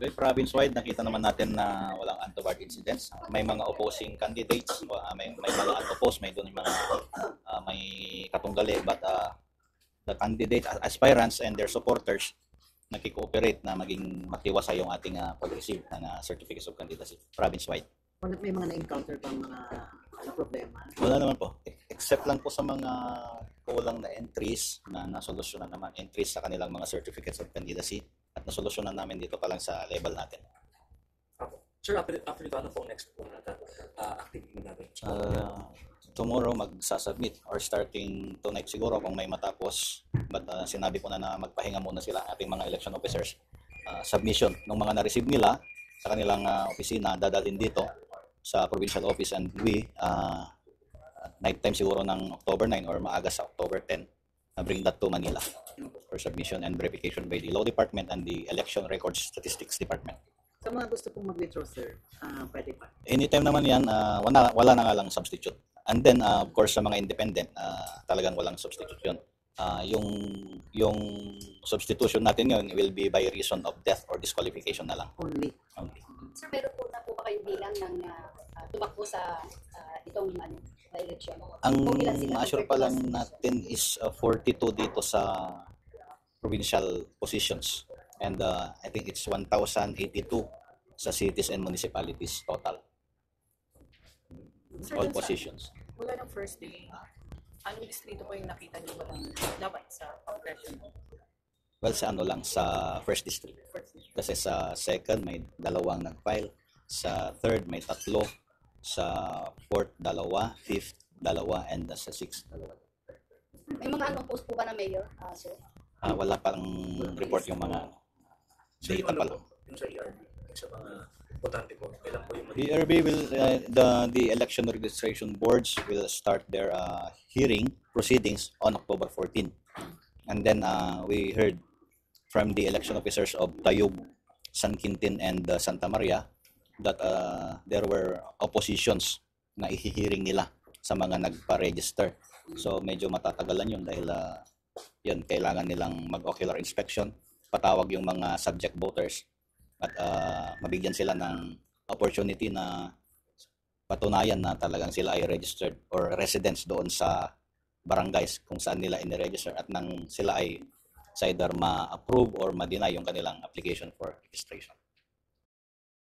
Well, province-wide, nakita naman natin na walang untoward incidents. May mga opposing candidates, may mga unopposed, may doon yung mga may katunggali, but the candidate aspirants and their supporters nakikooperate na maging matiwasay yung ating pag-receive ng certificates of candidacy province-wide. May mga na-encounter pang mga problema? Wala naman po. Except lang po sa mga kulang na entries na nasolusyonan naman. Entries sa kanilang mga certificates of candidacy at nasolusyonan namin dito pa lang sa level natin. Sir, after ito, ano po next po natin activity natin? Tomorrow magsasubmit or starting tonight siguro kung may matapos. But sinabi ko na magpahinga muna sila ating mga election officers. Submission ng mga na-receive nila sa kanilang opisina dadalhin dito sa provincial office, and we night time siguro ng October 9 or maaga sa October 10 bring that to Manila for submission and verification by the Law Department and the Election Records Statistics Department. Sa mga gusto pong mag-withdraw, sir, pwede pa? Anytime naman yan, wala na nga lang substitute. And then, of course, sa mga independent, talagang walang substitute yun. Yung substitution natin yun will be by reason of death or disqualification na lang. Only. Sir, meron po na po ba kayong bilang ng tumakbo sa itong election? Ang ma-assure pa lang natin is 42 dito sa provincial positions. And I think it's 1,082 sa cities and municipalities total. Sir, All positions. Mula ng first day, anong distrito po yung nakita niyo ba ng dapat sa compression? Well, sa ano lang, sa first district. Kasi sa second, may 2 nag-file. Sa third, may 3. Sa fourth, 2. Fifth, 2. And sa sixth, 2. May mga post po ba na mayor, sir? Wala pang report yung mga data pa lang. Yung sa ERB, sa mga botante po, kailan po yung ERB will, the election registration boards will start their hearing proceedings on October 14. And then we heard from the election officers of Tayug, San Quintin, and Santa Maria that there were oppositions na ihihiring nila sa mga nagpa-register. So medyo matatagalan yun dahil yun, kailangan nilang mag-ocular inspection, patawag yung mga subject voters at mabigyan sila ng opportunity na patunayan na talagang sila ay registered or residents doon sa barangays kung saan nila in-register at nang sila ay either ma-approve or ma-deny yung kanilang application for registration.